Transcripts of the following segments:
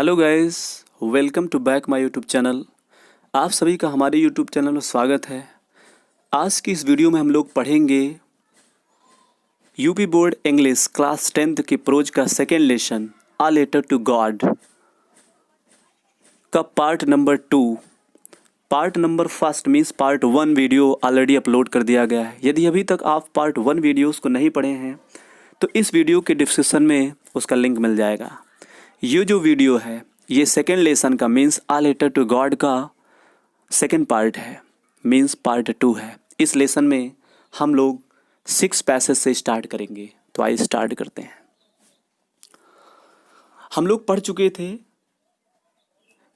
Hello guys, welcome to back my YouTube channel. आप सभी का हमारे यूट्यूब चैनल में स्वागत है। आज की इस वीडियो में हम लोग पढ़ेंगे UP board English class 10th के प्रोज का second lesson a letter to God का part number 2। Part number first means part 1 video already upload कर दिया गया है। यदि अभी तक आप पार्ट 1 वीडियोस को नहीं पढ़े हैं तो इस वीडियो के डिस्क्रिप्शन में उसका लिंक मिल जाएगा। ये जो वीडियो है ये सेकेंड लेसन का means a letter to God का सेकेंड पार्ट है, मीन्स पार्ट 2 है। इस लेसन में हम लोग 6 पैसेज से स्टार्ट करेंगे। तो आइए स्टार्ट करते हैं। हम लोग पढ़ चुके थे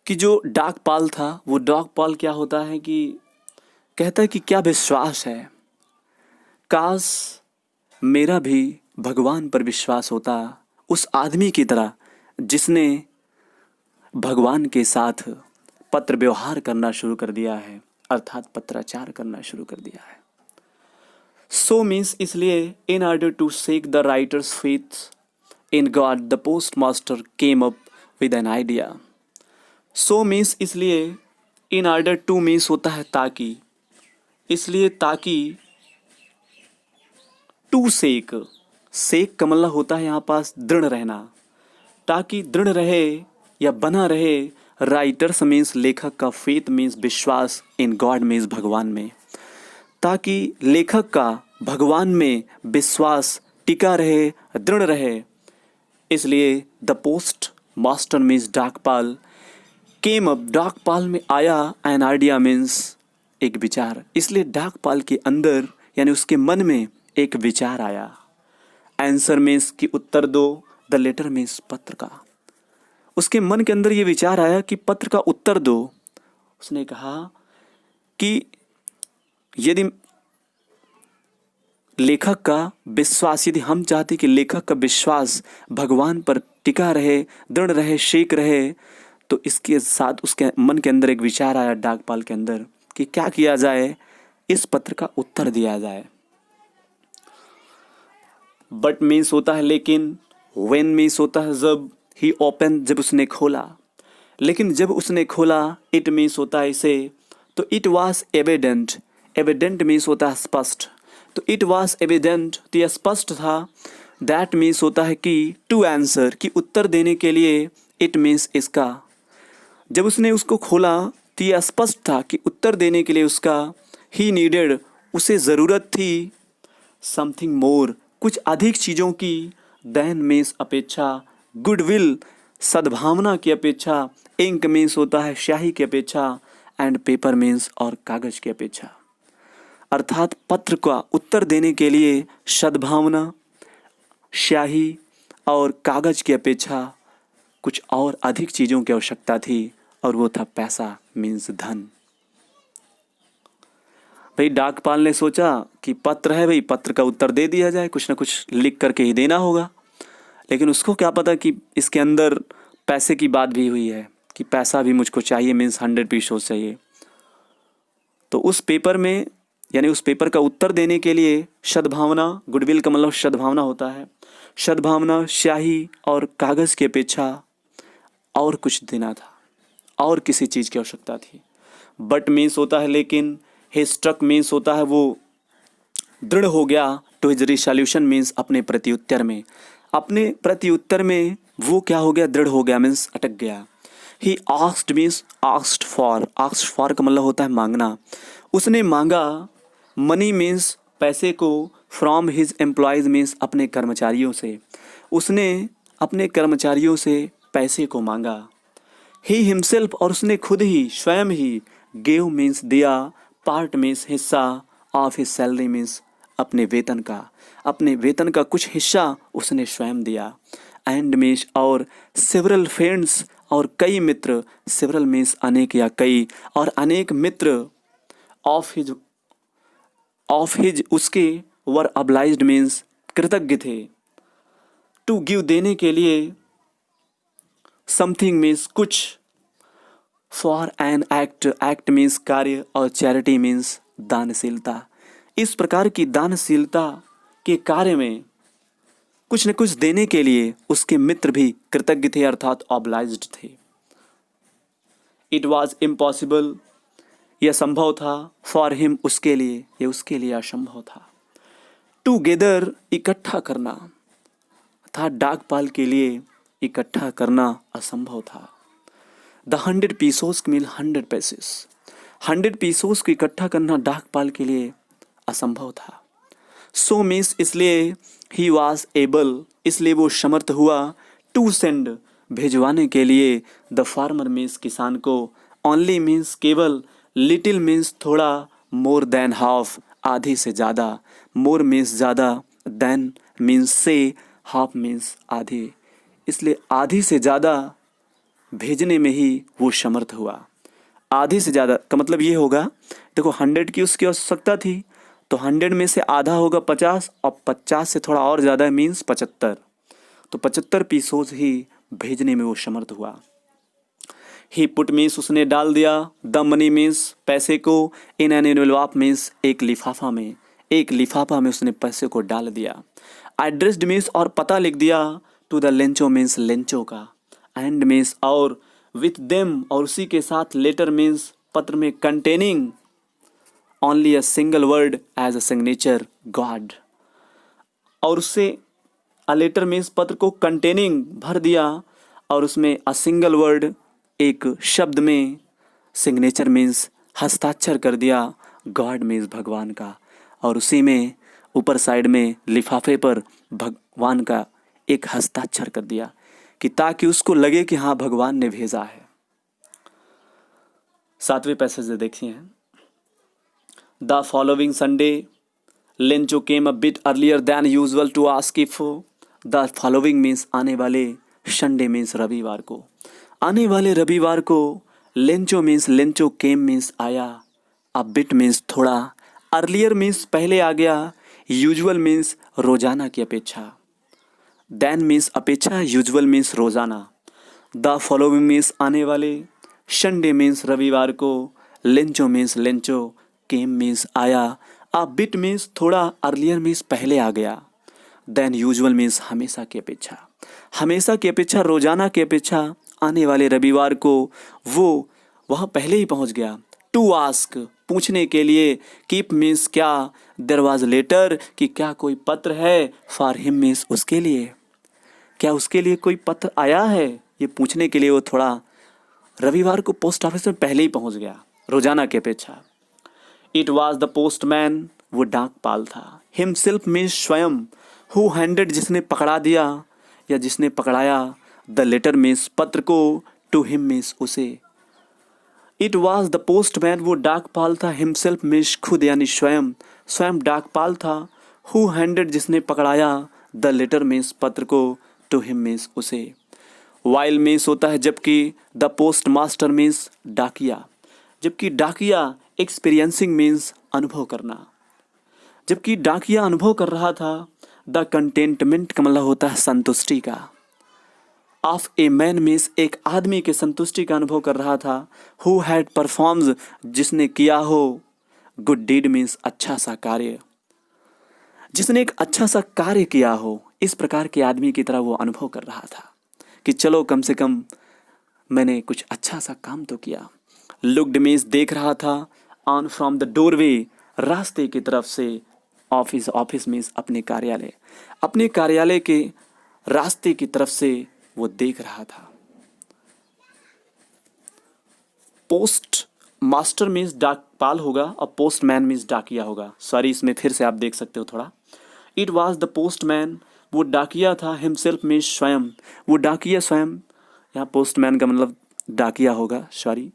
कि जो डॉग पाल था वो डॉग पाल क्या होता है कि कहता है कि क्या विश्वास है, काश मेरा भी भगवान पर विश्वास होता उस आदमी की तरह जिसने भगवान के साथ पत्र व्यवहार करना शुरू कर दिया है, अर्थात पत्राचार करना शुरू कर दिया है। सो मीन्स इसलिए in order to shake the writer's faith in God the post master came up with an idea. So means इसलिए, इन ऑर्डर टू मीन्स होता है ताकि, इसलिए ताकि, टू सेक, सेक का मतलब होता है यहाँ पास दृढ़ रहना, ताकि दृढ़ रहे या बना रहे। राइटर्स मीन्स लेखक का, फेथ मीन्स विश्वास, इन गॉड मीन्स भगवान में, ताकि लेखक का भगवान में विश्वास टिका रहे, दृढ़ रहे। इसलिए द पोस्ट मास्टर मीन्स डाकपाल, केम अप, डाकपाल में आया, एन आइडिया मीन्स एक विचार। इसलिए डाकपाल के अंदर यानी उसके मन में एक विचार आया। आंसर मीन्स कि उत्तर दो, द लेटर मीन्स पत्र का। उसके मन के अंदर ये विचार आया कि पत्र का उत्तर दो। उसने कहा कि यदि लेखक का विश्वास, यदि हम चाहते कि लेखक का विश्वास भगवान पर टिका रहे, दृढ़ रहे, शेक रहे, तो इसके साथ उसके मन के अंदर एक विचार आया डाकपाल के अंदर कि क्या किया जाए, इस पत्र का उत्तर दिया जाए। बट मीन्स होता है लेकिन, व्हेन मीन्स होता है जब, ही ओपन जब उसने खोला, लेकिन जब उसने खोला, इट मीन्स होता है इसे, तो it was evident, evident means होता है स्पष्ट, तो इट वॉज एविडेंट तो यह स्पष्ट था। दैट मीन्स होता है कि टू आंसर, कि उत्तर देने के लिए, इट मीन्स इसका। जब उसने उसको खोला तो यह स्पष्ट था कि उत्तर देने के लिए उसका, ही नीडेड उसे ज़रूरत थी, समथिंग मोर कुछ अधिक चीज़ों की, देन मीन्स अपेक्षा, गुडविल सद्भावना की अपेक्षा, इंक मीन्स होता है स्याही की अपेक्षा, एंड पेपर मीन्स और कागज की अपेक्षा। अर्थात पत्र का उत्तर देने के लिए सद्भावना, स्याही और कागज की अपेक्षा कुछ और अधिक चीज़ों की आवश्यकता थी, और वो था पैसा मीन्स धन। भाई डाकपाल ने सोचा कि पत्र है, भाई पत्र का उत्तर दे दिया जाए, कुछ ना कुछ लिख करके ही देना होगा। लेकिन उसको क्या पता कि इसके अंदर पैसे की बात भी हुई है कि पैसा भी मुझको चाहिए, मीन्स 100 पीसों चाहिए। तो उस पेपर में यानी उस पेपर का उत्तर देने के लिए सद्भावना, गुडविल का मतलब सद्भावना होता है, सद्भावना, स्याही और कागज़ की अपेक्षा और कुछ देना था, और किसी चीज़ की आवश्यकता थी। बट मीन्स होता है लेकिन, ही स्ट्रक मीन्स होता है वो दृढ़ हो गया, टू हिज रिसोल्यूशन मीन्स अपने प्रत्युत्तर में, अपने प्रत्युत्तर में वो क्या हो गया, दृढ़ हो गया मीन्स अटक गया। He asked means asked for, asked for का मतलब होता है मांगना। उसने मांगा, मनी मीन्स पैसे को, फ्रॉम हिज एम्प्लॉयज़ मीन्स अपने कर्मचारियों से, उसने अपने कर्मचारियों से पैसे को मांगा। ही हिमसेल्फ और उसने खुद ही, स्वयं ही, गेव मीन्स दिया, पार्ट मीन्स हिस्सा, ऑफ हिज सैलरी मीन्स अपने वेतन का, अपने वेतन का कुछ हिस्सा उसने स्वयं दिया। एंड मीन्स और, सेवरल फ्रेंड्स और कई मित्र, सेवरल मीन्स अनेक या कई, और अनेक मित्र, ऑफ हिज उसके, वर अब्लाइज्ड मीन्स कृतज्ञ थे, टू गिव देने के लिए, समथिंग मीन्स कुछ, for an act, act means कार्य, और चैरिटी मीन्स दानशीलता। इस प्रकार की दानशीलता के कार्य में कुछ न कुछ देने के लिए उसके मित्र भी कृतज्ञ थे, अर्थात ऑब्लाइज्ड थे। इट वॉज इम्पॉसिबल, यह संभव था, फॉर हिम, उसके लिए, यह उसके लिए असंभव था। टुगेदर, इकट्ठा करना था, डाकपाल के लिए इकट्ठा करना असंभव था। द 100 पीसोस मीन 100 पैसेस, 100 पीसोस को इकट्ठा करना डाकपाल के लिए असंभव था। सो मीन्स, इसलिए, ही वॉज एबल, इसलिए वो समर्थ हुआ, टू सेंड, भेजवाने के लिए, द फार्मर मीन्स किसान को, ओनली मीन्स केवल, लिटिल मीन्स थोड़ा, मोर देन हाफ, आधे से ज़्यादा, मोर मीन्स ज़्यादा, देन मीन्स से, हाफ मीन्स आधे, इसलिए आधी से ज़्यादा भेजने में ही वो समर्थ हुआ। आधी से ज़्यादा का मतलब ये होगा, देखो 100 की उसकी आवश्यकता थी, तो 100 में से आधा होगा 50, और 50 से थोड़ा और ज़्यादा मीन्स 75, तो 75 पीसोस ही भेजने में वो समर्थ हुआ। ही पुट मीन्स उसने डाल दिया, द मनी मीन्स पैसे को, इन एन एनवेलप मीन्स एक लिफाफा में, एक लिफाफा में उसने पैसे को डाल दिया। एड्रेस्ड मीन्स और पता लिख दिया, to the Lencho means Lencho का, एंड मीन्स और, विथ देम और उसी के साथ, लेटर मीन्स पत्र में, containing only a single word as a signature, God, और उससे अ लेटर मीन्स पत्र को, कंटेनिंग भर दिया, और उसमें अ सिंगल वर्ड एक शब्द में, सिग्नेचर मीन्स हस्ताक्षर कर दिया, गॉड मीन्स भगवान का, और उसी में ऊपर साइड में लिफाफे पर भगवान का एक हस्ताक्षर कर दिया, कि ताकि उसको लगे कि हाँ भगवान ने भेजा है। 7वें पैसेज देखिए, the following Sunday Lencho came a bit earlier than usual to ask if, the following means आने वाले, संडे मीन्स रविवार को, आने वाले रविवार को, लेंचो मीन्स लेंचो, केम मीन्स आया, अ बिट मीन्स थोड़ा, अर्लियर मीन्स पहले आ गया, यूजुअल मीन्स रोजाना की अपेक्षा, दैन मीन्स अपेक्षा, यूजुअल मीन्स रोजाना, द फॉलोइंग मीन्स आने वाले, संडे मीन्स रविवार को, लेंचो मीन्स लेंचो, केम मीन्स आया, अ बिट मीन्स थोड़ा, अर्लियर मीन्स पहले आ गया, देन यूजुअल मीन्स हमेशा की अपेक्षा, हमेशा की अपेक्षा, रोजाना की अपेक्षा, आने वाले रविवार को वो वहाँ पहले ही पहुँच गया। टू आस्क, पूछने के लिए, कीप मीन्स क्या, देयर वाज लेटर, कि क्या कोई पत्र है, फॉर हिम मीन्स उसके लिए, क्या उसके लिए कोई पत्र आया है, ये पूछने के लिए वो थोड़ा रविवार को पोस्ट ऑफिस में पहले ही पहुंच गया, रोजाना की अपेक्षा। इट वॉज द पोस्टमैन, वो डाकपाल था, हिमसेल्फ मीन्स स्वयं, हु हैंडेड, जिसने पकड़ा दिया या जिसने पकड़ाया, द लेटर मीन्स पत्र को, टू हिम मीन्स उसे। इट वॉज द पोस्टमैन, वो डाकपाल था, हिमसेल्फ मीन्स खुद यानी स्वयं, स्वयं डाकपाल था, हु हैंडेड, जिसने पकड़ाया, द लेटर मीन्स पत्र को, टू हिम मीन्स उसे। वाइल मीन्स होता है जबकि, द पोस्ट मास्टर मीन्स डाकिया, जबकि डाकिया, एक्सपीरियंसिंग मीन्स अनुभव करना, जबकि डाकिया अनुभव कर रहा था, द कंटेंटमेंट का मतलब होता है संतुष्टि का, ऑफ ए मैन मीन्स एक आदमी के संतुष्टि का अनुभव कर रहा था, हु हैड परफॉर्म्स, जिसने किया हो, गुड डीड मीन्स अच्छा सा कार्य, जिसने एक अच्छा सा कार्य किया हो, इस प्रकार के आदमी की तरह वो अनुभव कर रहा था कि चलो कम से कम मैंने कुछ अच्छा सा काम तो किया। लुक्ड मीन्स देख रहा था, ऑन फ्रॉम द डोरवे, रास्ते की तरफ से, ऑफिस, ऑफिस मीन्स अपने कार्यालय, अपने कार्यालय के रास्ते की तरफ से वो देख रहा था। पोस्ट मास्टर मीन्स डाकपाल होगा और पोस्टमैन मीन्स डाकिया होगा, सॉरी इसमें फिर से आप देख सकते हो थोड़ा। इट वॉज द पोस्टमैन, वो डाकिया था, हिमसेल्फ मीन्स स्वयं, वो डाकिया स्वयं, यहाँ पोस्टमैन का मतलब डाकिया होगा, sorry.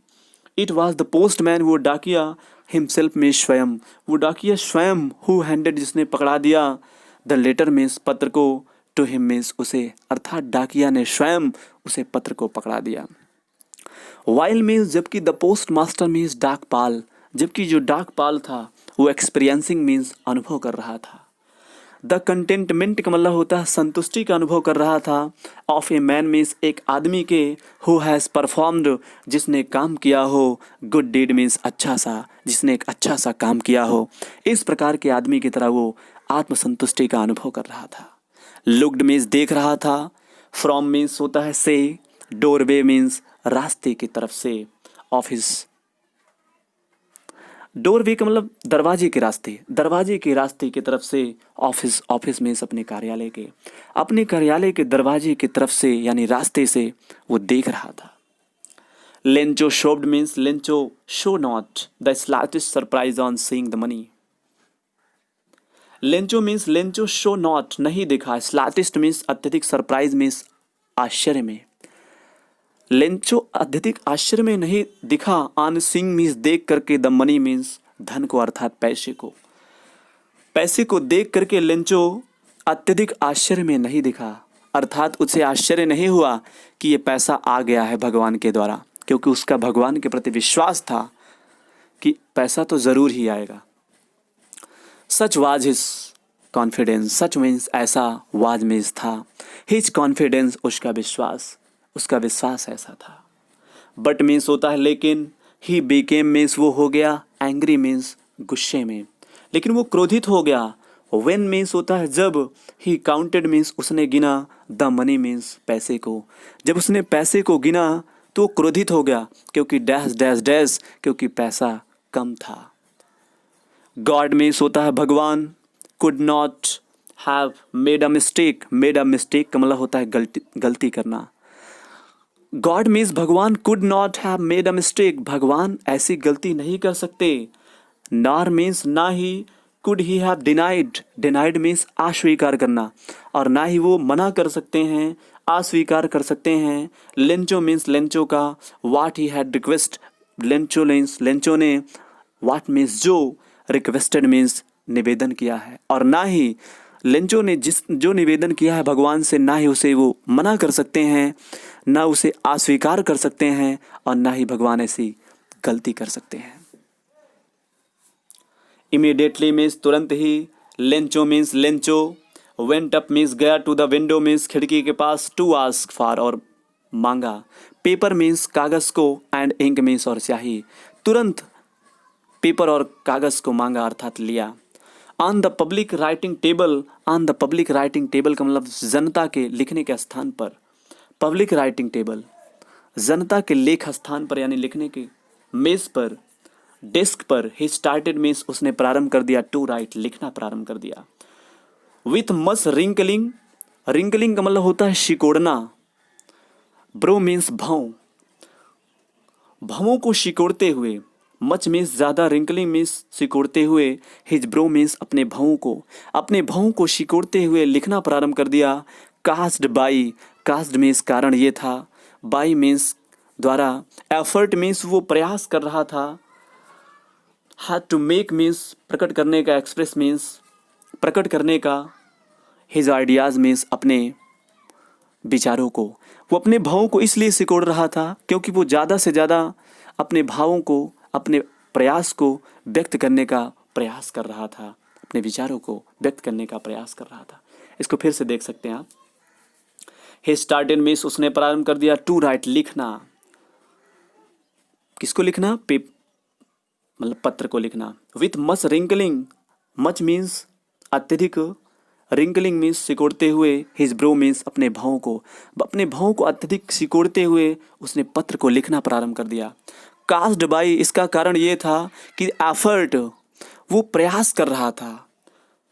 It was the postman, वो डाकिया, हिमसेल्फ मीन्स स्वयं, वो डाकिया स्वयं, हु हैंडेड, जिसने पकड़ा दिया, द लेटर मीन्स पत्र को, टू हिम मीन्स उसे, अर्थात डाकिया ने स्वयं उसे पत्र को पकड़ा दिया। वाइल मीन्स जबकि, द पोस्ट मास्टर मीन्स डाकपाल, जबकि जो डाकपाल था वो एक्सपीरियंसिंग मीन्स अनुभव कर रहा था। द कंटेंटमेंट का मतलब होता है संतुष्टि का अनुभव कर रहा था, ऑफ ए मैन मीन्स एक आदमी के, हु हैज़ परफॉर्म्ड, जिसने काम किया हो, गुड डीड मीन्स अच्छा सा, जिसने एक अच्छा सा काम किया हो, इस प्रकार के आदमी की तरह वो आत्मसंतुष्टि का अनुभव कर रहा था। लुक्ड मीन्स देख रहा था, फ्रॉम मीन्स होता है से, डोरवे मीन्स रास्ते की तरफ से, ऑफिस, डोरवे का मतलब दरवाजे के रास्ते, दरवाजे के रास्ते की तरफ से, ऑफिस, ऑफिस मीन्स अपने कार्यालय के दरवाजे की तरफ से यानी रास्ते से वो देख रहा था। Lencho showed means Lencho show not the slightest surprise on seeing the money. Lencho means Lencho show not नहीं दिखा, स्लाइटेस्ट मीन्स अत्यधिक, सरप्राइज मीन्स आश्चर्य में। लेंचो अत्यधिक आश्चर्य में नहीं दिखा, ऑन सीइंग मीन्स देख करके, द मनी मीन्स धन को अर्थात पैसे को, पैसे को देख करके लेंचो अत्यधिक आश्चर्य में नहीं दिखा, अर्थात उसे आश्चर्य नहीं हुआ कि ये पैसा आ गया है भगवान के द्वारा, क्योंकि उसका भगवान के प्रति विश्वास था कि पैसा तो जरूर ही आएगा। Such was his confidence, such means ऐसा, वाज मीन्स था, हिज कॉन्फिडेंस उसका विश्वास ऐसा था। बट मीन्स होता है लेकिन, ही बीकेम मीन्स वो हो गया, एंग्री मीन्स गुस्से में, लेकिन वो क्रोधित हो गया। व्हेन मीन्स होता है जब, ही काउंटेड मीन्स उसने गिना, द मनी मीन्स पैसे को, जब उसने पैसे को गिना तो क्रोधित हो गया, क्योंकि डैश डैश डैश, क्योंकि पैसा कम था। गॉड मीन्स होता है भगवान, could not have made a mistake, made a mistake का मतलब होता है गलती करना। गॉड मीन्स भगवान, could not have made a mistake, भगवान ऐसी गलती नहीं कर सकते। नॉर मीन्स ना ही, could he have denied, denied means अस्वीकार करना, और ना ही वो मना कर सकते हैं, अस्वीकार कर सकते हैं। लेंचो मीन्स लेंचो का, what he had request, Lencho means Lencho ने, वाट मीन्स जो, रिक्वेस्टेड मीन्स निवेदन किया है, और ना ही लेंचो ने जो निवेदन किया है भगवान से, ना ही उसे वो मना कर सकते हैं, ना उसे अस्वीकार कर सकते हैं, और ना ही भगवान ऐसी गलती कर सकते हैं। इमीडिएटली मीन्स तुरंत ही, Lencho means Lencho, went up means गया, टू द विंडो मीन्स खिड़की के पास, टू आस्क फॉर और मांगा, पेपर मीन्स कागज को, एंड इंक मीन्स और स्याही, तुरंत पेपर और कागज को मांगा अर्थात लिया। On the public writing table, on the public writing table का मतलब जनता के लिखने के स्थान पर, पब्लिक राइटिंग टेबल जनता के लेख स्थान पर यानी लिखने के मेज पर, डेस्क पर, ही स्टार्टेड मीन्स उसने प्रारंभ कर दिया, टू राइट लिखना प्रारंभ कर दिया। विथ मच रिंकलिंग, रिंकलिंग का मतलब होता है सिकोड़ना, ब्रो मीन्स भौं, भवों को सिकोड़ते हुए, मच मीन्स ज़्यादा, रिंकलिंग मीन्स सिकोड़ते हुए, हिज ब्रो मीन्स अपने भवों को सिकोड़ते हुए लिखना प्रारंभ कर दिया। कास्ड बाई, कास्ड मीन्स कारण ये था, बाई मीन्स द्वारा, एफर्ट मीन्स वो प्रयास कर रहा था, हैड टू मेक मीन्स प्रकट करने का, एक्सप्रेस मीन्स प्रकट करने का, हिज आइडियाज़ मीन्स अपने विचारों को, वो अपने भावों को इसलिए सिकोड़ रहा था क्योंकि वो ज़्यादा से ज़्यादा अपने भावों को, अपने प्रयास को व्यक्त करने का प्रयास कर रहा था, अपने विचारों को व्यक्त करने का प्रयास कर रहा था। इसको फिर से देख सकते हैं आप। ही स्टार्टेड मीन्स उसने प्रारंभ कर दिया, टू राइट लिखना, किसको लिखना, मतलब पत्र को लिखना। With much wrinkling, much means अत्यधिक, रिंकलिंग मीन्स सिकोड़ते हुए, हिज ब्रो मीन्स अपने भावों को अत्यधिक सिकोड़ते हुए उसने पत्र को लिखना प्रारंभ कर दिया। कास्ड बाई, इसका कारण ये था कि एफर्ट, वो प्रयास कर रहा था,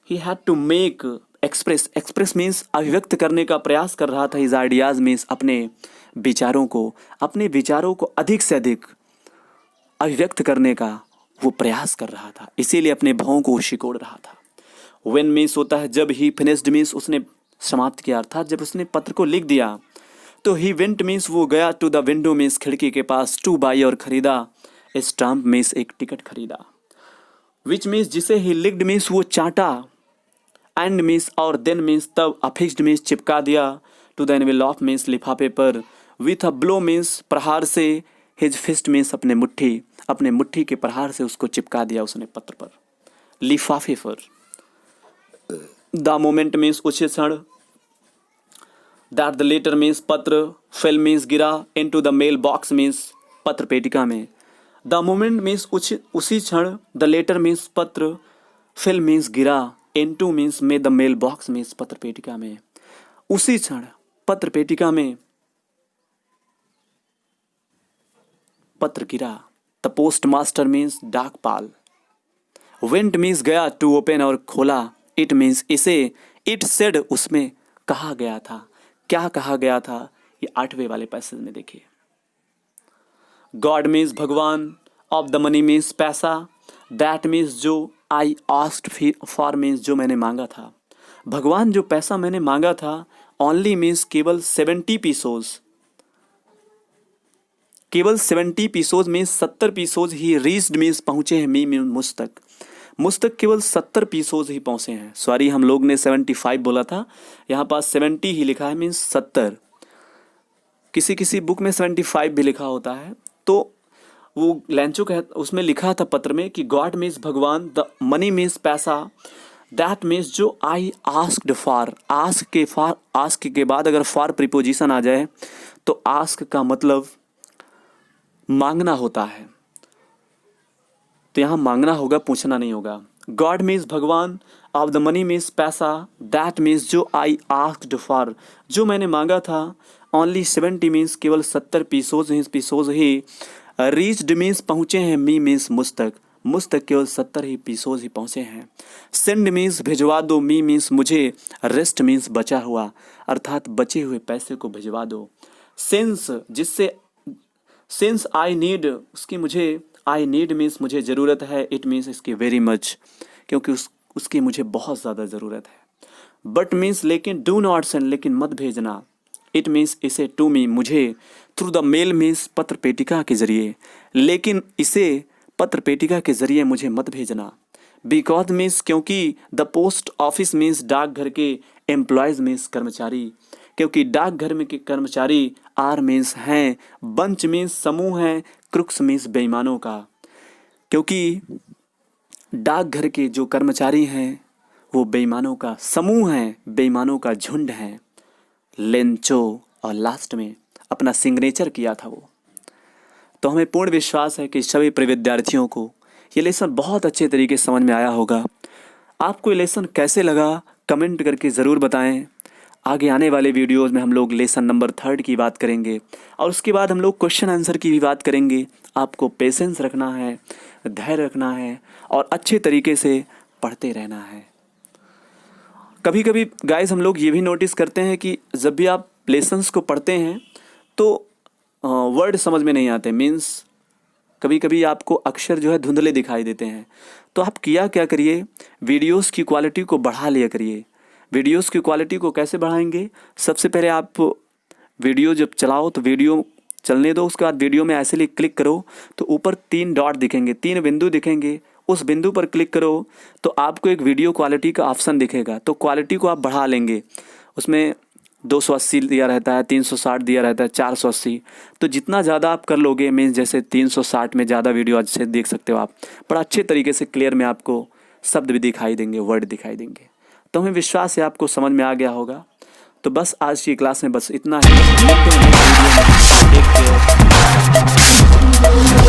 he had to make, express, express means अभिव्यक्त करने का प्रयास कर रहा था, हिज आइडियाज मीन्स अपने विचारों को अधिक से अधिक अभिव्यक्त करने का वो प्रयास कर रहा था, इसीलिए अपने भावों को सिकोड़ रहा था। व्हेन मीन्स होता है जब, ही फिनिश्ड मीन्स उसने समाप्त किया, अर्थात जब उसने पत्र को लिख दिया, तो ही वेंट मीन्स वो गया, टू द विंडो मीन्स खिड़की के पास, टू बाई और खरीदा, स्टाम्प मीन्स एक टिकट खरीदा, विच मीन्स जिसे, ही लिक्ड मीन्स वो चाटा, एंड मीन्स और, देन मीन्स तब, अफिक्स्ड मीन्स चिपका दिया, टू द एनवेलप मीन्स लिफाफे पर, विथ अ ब्लो मीन्स प्रहार से, हिज फिस्ट मीन्स अपने मुट्ठी के प्रहार से उसको चिपका दिया उसने पत्र पर, लिफाफे पर। द मोमेंट मीन्स उसी क्षण, दैट द लेटर मीन्स पत्र, फेल मीन्स गिरा, into the mailbox means पत्र पेटिका में। द मोमेंट मीन्स उसी क्षण, द लेटर मीन्स पत्र, फेल मीन्स गिरा, इनटू मीन्स में, द मेल बॉक्स मीन्स पत्र पेटिका में। उसी क्षण पत्र पेटिका में पत्र गिरा। द पोस्ट मास्टर मीन्स डाकपाल। वेंट मीन्स गया, टू ओपन और खोला। इट मीन्स इसे, इट सेड उसमें कहा गया था। क्या कहा गया था, ये 8वें वाले पैसेज में देखिए। गॉड मीन्स भगवान, ऑफ द मनी मीन्स पैसा, दैट मीन्स जो, आई आस्क्ड फॉर मीन्स जो मैंने मांगा था। भगवान जो पैसा मैंने मांगा था, ओनली मीन्स केवल 70 पीसोज, केवल 70 पीसोज में 70 पीसोज ही रीच्ड मीन्स पहुंचे हैं, मी मुझ तक, मुझ तक केवल 70 पीसोज ही पहुंचे हैं। सॉरी, हम लोग ने 75 बोला था, यहाँ पास 70 ही लिखा है, मीन्स 70। किसी किसी बुक में 75 भी लिखा होता है। तो वो लेंचो उसमें लिखा था पत्र में कि गॉड मीन्स भगवान, द मनी मीन्स पैसा, दैट मीन्स जो आई आस्क्ड फॉर। आस्क के बाद अगर फॉर प्रीपोजिशन आ जाए तो आस्क का मतलब मांगना होता है, तो यहाँ मांगना होगा, पूछना नहीं होगा। गॉड मीन्स भगवान, ऑफ द मनी मीन्स पैसा, दैट मीन्स जो आई आस्क्ड फॉर, जो मैंने मांगा था, ओनली 70 मीन्स केवल 70 पीसोज ही, रीच्ड मीन्स पहुँचे हैं, मी मीन्स मुझ तक केवल 70 ही पीसोज ही पहुँचे हैं। सेंड मीन्स भिजवा दो, मी मीन्स मुझे, रेस्ट मीन्स बचा हुआ, अर्थात बचे हुए पैसे को भिजवा दो। सिंस जिससे, सिंस आई नीड, उसकी मुझे, आई नीड मीन्स मुझे ज़रूरत है, इट मीन्स इसकी वेरी मच, क्योंकि उसकी मुझे बहुत ज़्यादा ज़रूरत है। बट मीन्स लेकिन, डू नॉट सेंड लेकिन मत भेजना, इट मीन्स इसे, टू मी मुझे, थ्रू द मेल मीन्स पत्र पेटिका के जरिए, लेकिन इसे पत्र पेटिका के जरिए मुझे मत भेजना। बिकॉज मीन्स क्योंकि, द पोस्ट ऑफिस मीन्स डाकघर के, एम्प्लॉयज मीन्स कर्मचारी, क्योंकि डाकघर में के कर्मचारी, आर मीन्स हैं, बंच मीन्स समूह हैं, क्रुक्स मीन्स बेईमानों का, क्योंकि डाकघर के जो कर्मचारी हैं वो बेईमानों का समूह हैं, बेईमानों का झुंड हैं। लेंचो, और लास्ट में अपना सिग्नेचर किया था वो। तो हमें पूर्ण विश्वास है कि सभी प्रिय विद्यार्थियों को ये लेसन बहुत अच्छे तरीके से समझ में आया होगा। आपको ये लेसन कैसे लगा कमेंट करके ज़रूर बताएं। आगे आने वाले वीडियोस में हम लोग लेसन नंबर 3 की बात करेंगे और उसके बाद हम लोग क्वेश्चन आंसर की भी बात करेंगे। आपको पेशेंस रखना है, धैर्य रखना है और अच्छे तरीके से पढ़ते रहना है। कभी कभी गाइस हम लोग ये भी नोटिस करते हैं कि जब भी आप लेसन्स को पढ़ते हैं तो वर्ड समझ में नहीं आते, मीन्स कभी कभी आपको अक्षर जो है धुंधले दिखाई देते हैं। तो आप क्या करिए, वीडियोस की क्वालिटी को बढ़ा लिया करिए। वीडियोस की क्वालिटी को कैसे बढ़ाएंगे? सबसे पहले आप वीडियो जब चलाओ तो वीडियो चलने दो, उसके बाद वीडियो में ऐसे लिए क्लिक करो तो ऊपर 3 डॉट दिखेंगे, 3 बिंदु दिखेंगे, उस बिंदु पर क्लिक करो तो आपको एक वीडियो क्वालिटी का ऑप्शन दिखेगा। तो क्वालिटी को आप बढ़ा लेंगे, उसमें 280 दिया रहता है, 360 दिया रहता है, 480। तो जितना ज़्यादा आप कर लोगे, मीन्स जैसे 360 में ज़्यादा वीडियो अच्छे देख सकते हो आप, बड़ा अच्छे तरीके से क्लियर में आपको शब्द भी दिखाई देंगे, वर्ड दिखाई देंगे। तो हमें विश्वास है आपको समझ में आ गया होगा। तो बस आज की क्लास में बस इतना ही। मिलते हैं नेक्स्ट वीडियो में। Take care.